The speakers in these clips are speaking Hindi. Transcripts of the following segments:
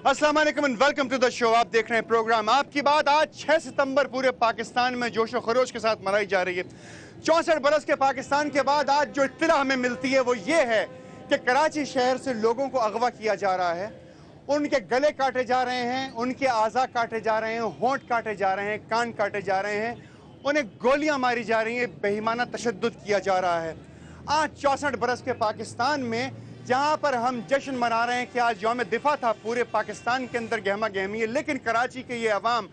अस्सलाम वालेकुम and welcome to the show. आप देख रहे हैं प्रोग्राम आपकी बात। आज 6 सितंबर पूरे पाकिस्तान में जोशो खरोश के साथ मनाई जा रही है। 64 बरस के पाकिस्तान के बाद आज जो इत्तला हमें मिलती है वो ये है कि कराची शहर से लोगों को अगवा किया जा रहा है, उनके गले काटे जा रहे हैं, उनके आज़ा काटे जा रहे हैं, होंठ काटे जा रहे हैं, कान काटे जा रहे हैं, उन्हें गोलियां मारी जा रही हैं, बेईमाना तशद्दुद किया जा रहा है। आज 64 बरस के पाकिस्तान में जहां पर हम जश्न मना रहे हैं कि आज यौम दिफा था, पूरे पाकिस्तान के अंदर गहमा गहमी है, लेकिन कराची के ये अवाम,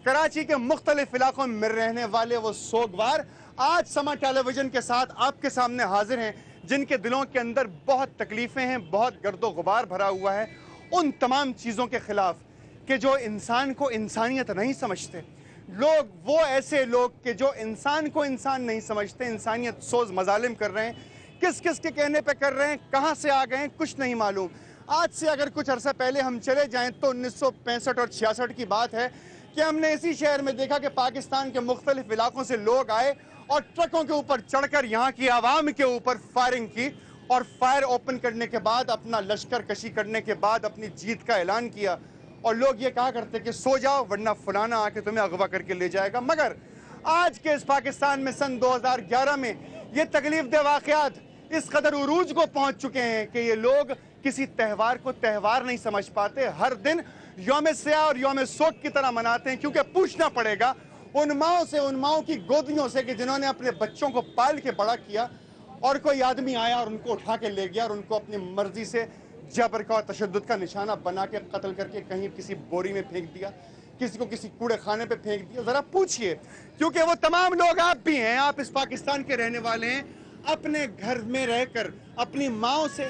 कराची के मुख्तलिफ इलाकों में रहने वाले वो सोगवार आज समा टेलीविजन के साथ आपके सामने हाजिर हैं, जिनके दिलों के अंदर बहुत तकलीफें हैं, बहुत गर्दो गुबार भरा हुआ है उन तमाम चीज़ों के खिलाफ कि जो इंसान को इंसानियत नहीं समझते। लोग, वो ऐसे लोग कि जो इंसान को इंसान नहीं समझते, इंसानियत सोज मजालिम कर रहे हैं, किस किस के कहने पे कर रहे हैं, कहाँ से आ गए हैं कुछ नहीं मालूम। आज से अगर कुछ अरसा पहले हम चले जाएं तो 1965 और 66 की बात है कि हमने इसी शहर में देखा कि पाकिस्तान के मुख्तलिफ इलाकों से लोग आए और ट्रकों के ऊपर चढ़कर यहाँ की आवाम के ऊपर फायरिंग की और फायर ओपन करने के बाद अपना लश्कर कशी करने के बाद अपनी जीत का ऐलान किया। और लोग ये कहा करते कि सो जाओ वरना फलाना आके तुम्हें अगवा करके ले जाएगा। मगर आज के इस पाकिस्तान में सन 2011 में ये तकलीफ दे वाक़यात इस कदर उरूज को पहुंच चुके हैं कि ये लोग किसी त्यौहार को त्यौहार नहीं समझ पाते, हर दिन यौम स्याह और यौम सोग की तरह मनाते हैं, क्योंकि पूछना पड़ेगा उन माओं से, उन माओं की गोदियों से कि जिन्होंने अपने बच्चों को पाल के बड़ा किया और कोई आदमी आया और उनको उठा के ले गया और उनको अपनी मर्जी से जबर का और तशद्दुद का निशाना बना के कत्ल करके कहीं किसी बोरी में फेंक दिया, किसी को किसी कूड़े खाने पे फेंक दिया। जरा पूछिए, क्योंकि वो तमाम लोग आप भी हैं, आप इस पाकिस्तान के रहने वाले हैं, अपने घर में रहकर अपनी माओं से,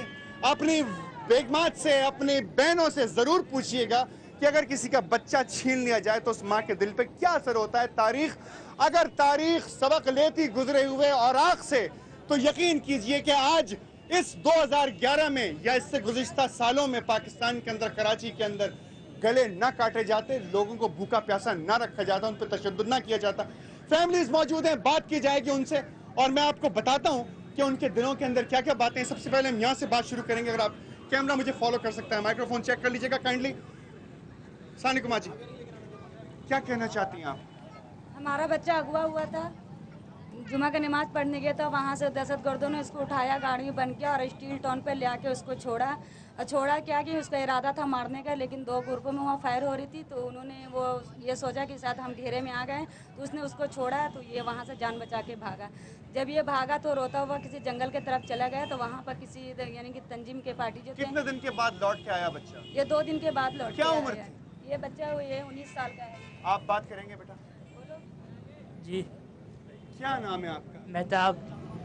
अपनी बेगमात से, अपनी बहनों से जरूर पूछिएगा कि अगर किसी का बच्चा छीन लिया जाए तो उस माँ के दिल पे क्या असर होता है। तारीख, अगर तारीख सबक लेती गुजरे हुए औराक से तो यकीन कीजिए कि आज इस 2011 में या इससे गुज़िश्ता सालों में पाकिस्तान के अंदर, कराची के अंदर गले ना काटे जाते, लोगों को भूखा प्यासा ना रखा जाता, उन पर तशद्दुद ना किया जाता। फैमिलीज मौजूद हैं, बात की जाएगी उनसे और मैं आपको बताता हूं कि उनके दिलों के अंदर क्या क्या बातें हैं। सबसे पहले हम यहां से बात शुरू करेंगे। अगर आप कैमरा मुझे फॉलो कर सकता है, माइक्रोफोन चेक कर लीजिएगा काइंडली। सानी कुमार जी, क्या कहना चाहती हैं आप? हमारा बच्चा अगवा हुआ था, जुमा का नमाज पढ़ने गया था, वहाँ से दहशतगर्दों ने उसको उठाया, गाड़ी में बन के और स्टील टाउन पे ले आके उसको छोड़ा। छोड़ा क्या कि उसका इरादा था मारने का, लेकिन 2 ग्रुपों में वहाँ फायर हो रही थी तो उन्होंने वो ये सोचा कि शायद हम घेरे में आ गए, तो उसने उसको छोड़ा तो ये वहाँ से जान बचा के भागा। जब ये भागा तो रोता हुआ किसी जंगल की तरफ चला गया, तो वहाँ पर किसी यानी कि तंजीम के पार्टी जो थे। कितने दिन के बाद लौट के आया बच्चा? ये 2 दिन के बाद लौट। क्या उम्र थी? ये बच्चा ये 19 साल का है। आप बात करेंगे बेटा? जी, क्या नाम है आपका? मेहताब।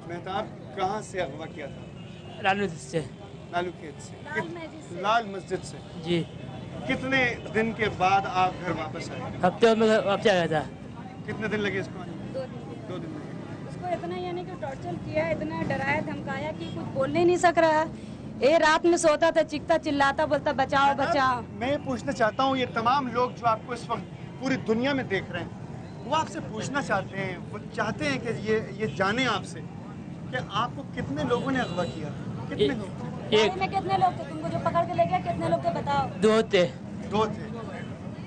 मेहताब, कहाँ से अगवा किया था? लालू से। लालू खेत से, लाल मस्जिद से। जी, कितने दिन के बाद आप घर वापस आए? हफ्ते में वापस आ गया था। कितने दिन लगे इसको आने? 2 दिन। 2 दिन लगे। उसको इतना यानी कि टॉर्चर किया, इतना डराया धमकाया कि कुछ बोलने नहीं सक रहा। ये रात में सोता था, चीखता चिल्लाता, बोलता बचाओ बचाओ। मैं पूछना चाहता हूँ, ये तमाम लोग जो आपको इस वक्त पूरी दुनिया में देख रहे हैं, वो आपसे पूछना चाहते हैं, वो चाहते हैं कि ये जाने आपसे कि आपको कितने लोगों ने अगवा किया? कितने लोग? एक में कितने लोग थे? तुमको जो पकड़ के ले गया कितने लोग थे बताओ? 2 थे। 2 थे।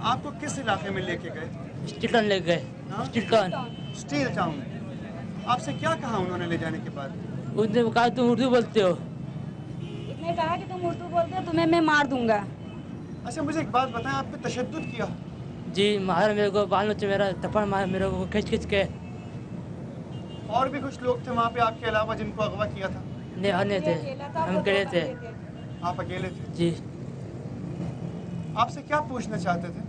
आपको किस इलाके में लेके गए? स्टील टाउन ले गए। हाँ? Steel town. आपसे क्या कहा उन्होंने ले जाने के बाद? उसने कहा तुम उर्दू बोलते हो। इसने कहा कि तुम उर्दू बोलते हो, तुम्हें मैं मार दूंगा। अच्छा, मुझे एक बात बताएं, आप पे तशद्दुद किया? जी, मारा मेरे को, बाल बच्चे मेरा थप्पड़ मारा मेरे को खिंच के। और भी कुछ लोग थे वहाँ पे आपके अलावा जिनको अगवा किया था? नहीं, अन्य थे, हम अकेले थे। आप अकेले थे? जी। आपसे क्या पूछना चाहते थे?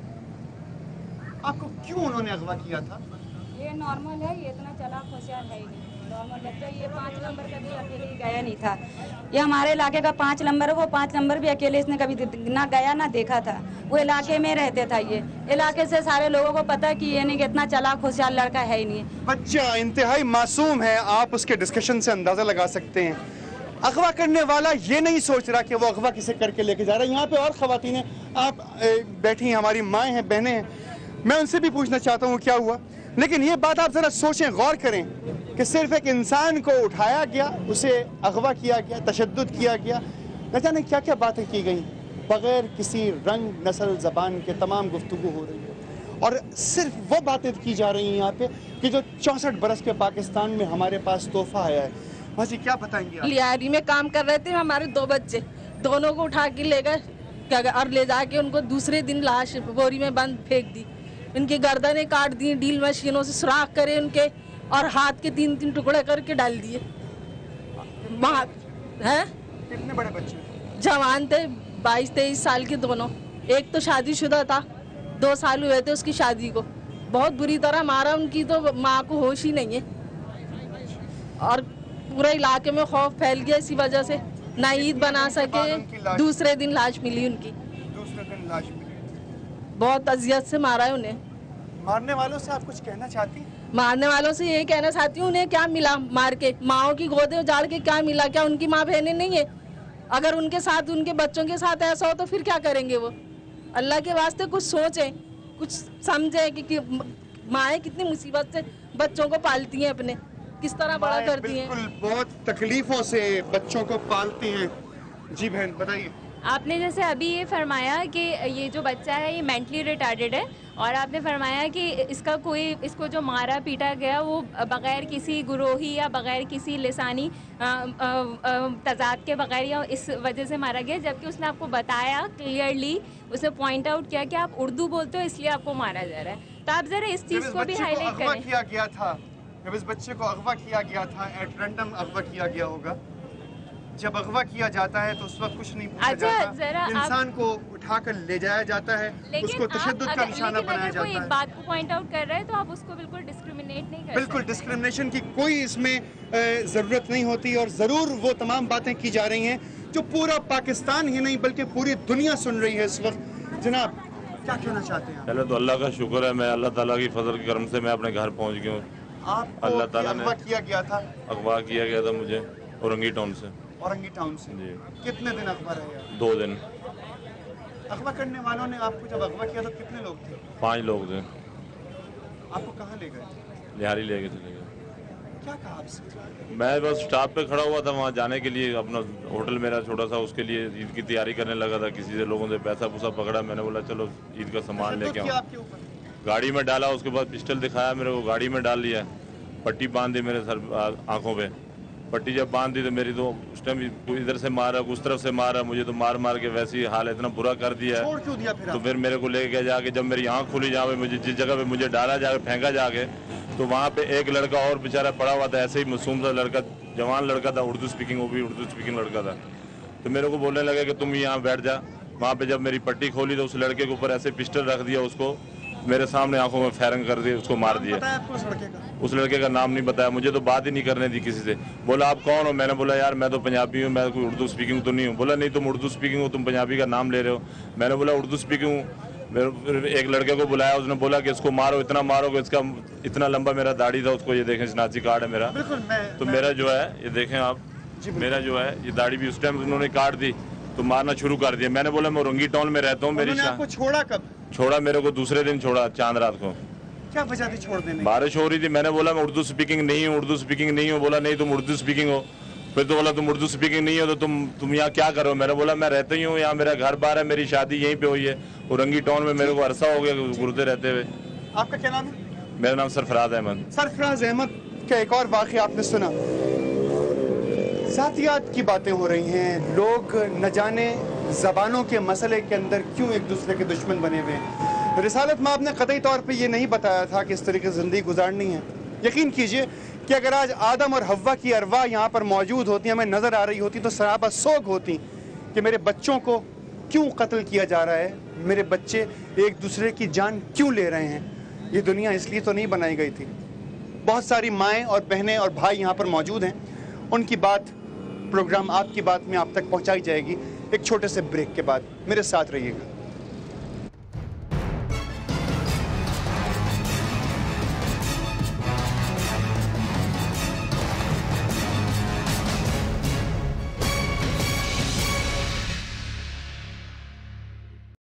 आपको क्यों उन्होंने अगवा किया था? ये नॉर्मल है, ये इतना चालाक होशियार है ही नहीं। नॉर्मल बच्चा, ये 5 नंबर का भी अकेले ही गया नहीं था। ये हमारे इलाके का 5 नंबर है, वो 5 नंबर भी अकेले इसने कभी ना गया ना देखा था। वो इलाके में रहते था, ये इलाके से सारे लोगों को पता है कि ये नहीं कि इतना चालाक होशियार लड़का है ही नहीं। बच्चा इंतहाई मासूम है, आप उसके डिस्कशन से अंदाजा लगा सकते हैं। अगवा करने वाला ये नहीं सोच रहा कि वो अगवा किसे करके लेके जा रहा है। यहाँ पे और खवातीन हैं, आप बैठी हैं, हमारी माएँ हैं, बहनें हैं, मैं उनसे भी पूछना चाहता हूँ क्या हुआ। लेकिन ये बात आप जरा सोचें, गौर करें कि सिर्फ एक इंसान को उठाया गया, उसे अगवा किया गया, तशद्दुद किया गया, न जाने क्या क्या बातें की गई। बगैर किसी रंग नस्ल ज़बान के तमाम गुफ्तगू हो रही है और सिर्फ वो बातें की जा रही हैं यहाँ पे कि जो 64 बरस के पाकिस्तान में हमारे पास तोहफा आया है। भाजी क्या बताएंगे आप? लियारी में काम कर रहे थे हमारे 2 बच्चे, दोनों को उठा के ले गए और ले जाके उनको दूसरे दिन लाश बोरी में बंद फेंक दी। इनकी गर्दनें काट दी, ड्रिल मशीनों से सुराख करे उनके और हाथ के 3-3 टुकड़े करके डाल दिए। हैं कितने बड़े बच्चे? जवान थे, 22-23 साल के दोनों। एक तो शादीशुदा था, 2 साल हुए थे उसकी शादी को। बहुत बुरी तरह मारा, उनकी तो माँ को होश ही नहीं है और पूरे इलाके में खौफ फैल गया इसी वजह से। ना ईद बना सके, दूसरे दिन लाश मिली उनकी। दूसरे दिन लाश मिली। बहुत अजियत से मारा है उन्हें। मारने वालों से आप कुछ कहना चाहती हैं? मारने वालों से यही कहना चाहती हूँ, उन्हें क्या मिला मार के? माओ की गोदे उजाड़ के क्या मिला? क्या उनकी माँ बहनें नहीं है? अगर उनके साथ, उनके बच्चों के साथ ऐसा हो तो फिर क्या करेंगे वो? अल्लाह के वास्ते कुछ सोचें, कुछ समझें कि माएँ कितनी मुसीबत से बच्चों को पालती हैं, अपने किस तरह बड़ा करती हैं। बिल्कुल, बहुत तकलीफों से बच्चों को पालती हैं। जी बहन बताइए। आपने जैसे अभी ये फरमाया कि ये जो बच्चा है ये मेंटली रिटार्डेड है और आपने फरमाया कि इसको जो मारा पीटा गया वो बग़ैर किसी गुरोही या बग़ैर किसी लिसानी तज़ाद के बग़ैर या इस वजह से मारा गया, जबकि उसने आपको बताया क्लियरली, उसने पॉइंट आउट किया कि आप उर्दू बोलते हो इसलिए आपको मारा जा रहा है। तो आप ज़रा इस चीज़ को भी हाईलाइट करें। किया गया था, जब इस बच्चे को अगवा किया गया था, एट रैंडम अगवा किया गया होगा। जब अगवा किया जाता है तो उस वक्त कुछ नहीं पूछा जाता, इंसान को उठाकर ले जाया जाता है, उसको तशद्दुद का निशाना बनाया जाता है। एक बात को पॉइंट आउट कर रहे हैं तो आप उसको बिल्कुल डिस्क्रिमिनेट नहीं कर बिल्कुल डिस्क्रिमिनेशन की कोई इसमें ज़रूरत नहीं होती और ज़रूर वो तमाम बातें की जा रही हैं जो पूरा पाकिस्तान ही नहीं बल्कि पूरी दुनिया सुन रही है इस वक्त। जनाब क्या कहना चाहते हैं? पहले तो अल्लाह का शुक्र है, मैं अल्लाह ताला की फजल के करम से मैं अपने घर पहुंच गया हूँ। आपको अल्लाह ताला ने अगवा किया गया था? अगवा किया गया था मुझे औरंगी टाउन से। औरंगी टाउन से? जी। कितने दिन अगवा रहे? 2 दिन। अगवा करने वालों ने आपको जब अगवा किया तो कितने लोग थे? 5 लोग थे। आपको कहाँ ले गए? लिहारी लेके चले गए। क्या कहा आपसे? मैं बस स्टॉप पे खड़ा हुआ था वहाँ जाने के लिए, अपना होटल मेरा छोटा सा, उसके लिए ईद की तैयारी करने लगा था। किसी से लोगों से पैसा पूसा पकड़ा, मैंने बोला चलो ईद का सामान लेके आऊँ। आपके ऊपर गाड़ी में डाला, उसके बाद पिस्टल दिखाया मेरे को, गाड़ी में डाल लिया, पट्टी बांध दी मेरे सर आँखों पे। पट्टी जब बांध दी तो मेरी तो उस टाइम इधर से मारा, उस तरफ से मारा, मुझे तो मार मार के वैसे ही हाल इतना बुरा कर दिया है। छोड़ क्यों दिया फिर? तो फिर मेरे को ले गया जाके, जब मेरी आँख खुली जहाँ पे मुझे जिस जगह पे मुझे डाला जाके, फेंका जाके, तो वहाँ पे एक लड़का और बेचारा पड़ा हुआ था, ऐसे ही मासूम सा लड़का, जवान लड़का था, उर्दू स्पीकिंग, वो भी उर्दू स्पीकिंग लड़का था। तो मेरे को बोलने लगा कि तुम यहाँ बैठ जा। वहाँ पे जब मेरी पट्टी खोली तो उस लड़के के ऊपर ऐसे पिस्टल रख दिया, उसको मेरे सामने आंखों में फायरिंग कर दी, उसको मार दिया। उस लड़के का नाम नहीं बताया, मुझे तो बात ही नहीं करने दी किसी से। बोला आप कौन हो? मैंने बोला यार मैं तो पंजाबी हूँ, मैं कोई उर्दू स्पीकिंग तो नहीं हूँ। बोला नहीं तुम उर्दू स्पीकिंग हो, तुम पंजाबी का नाम ले रहे हो। मैंने बोला उर्दू स्पीकिंग हूँ। एक लड़के को बुलाया, उसने बोला कि इसको मारो, इतना मारो कि इसका इतना लंबा मेरा दाढ़ी था, उसको ये देखें शनाख्ती कार्ड है मेरा। तो मेरा जो है ये देखें आप, मेरा जो है ये दाढ़ी भी उस टाइम उन्होंने काट दी तो मारना शुरू कर दिया। मैंने बोला मैं औरंगी टाउन में रहता हूँ। मेरी आपको छोड़ा कब? छोड़ा मेरे को दूसरे दिन छोड़ा, चांद रात को। क्या वजह थी छोड़ देने? बारिश हो रही थी। मैंने बोला मैं उर्दू स्पीकिंग नहीं हूँ, उर्दू स्पीकिंग नहीं हूँ। बोला नहीं तुम उर्दू स्पीकिंग हो। फिर तो बोला तुम उर्दू स्पीकिंग नहीं हो तो तुम यहाँ क्या करो? मैंने बोला मैं रहता ही हूँ यहाँ, मेरा घर बार है, मेरी शादी यहीं पे हुई है औरंगी टाउन में, मेरे को अरसा हो गया गुरुते रहते हुए। आपका क्या नाम है? मेरा नाम सरफराज अहमद। सरफराज अहमद का एक और वाक़या आपने सुना। ज़ातियात की बातें हो रही हैं, लोग न जाने ज़बानों के मसले के अंदर क्यों एक दूसरे के दुश्मन बने हुए हैं। रिसालत में आपने कतई तौर पे ये नहीं बताया था कि इस तरीके से ज़िंदगी गुजारनी है। यकीन कीजिए कि अगर आज आदम और हव्वा की अरवाह यहाँ पर मौजूद होती, हमें नज़र आ रही होती, तो सराबा सोग होती कि मेरे बच्चों को क्यों कत्ल किया जा रहा है, मेरे बच्चे एक दूसरे की जान क्यों ले रहे हैं। ये दुनिया इसलिए तो नहीं बनाई गई थी। बहुत सारी माएँ और बहनें और भाई यहाँ पर मौजूद हैं, उनकी बात प्रोग्राम आपकी बात में आप तक पहुँचाई जाएगी एक छोटे से ब्रेक के बाद। मेरे साथ रहिएगा।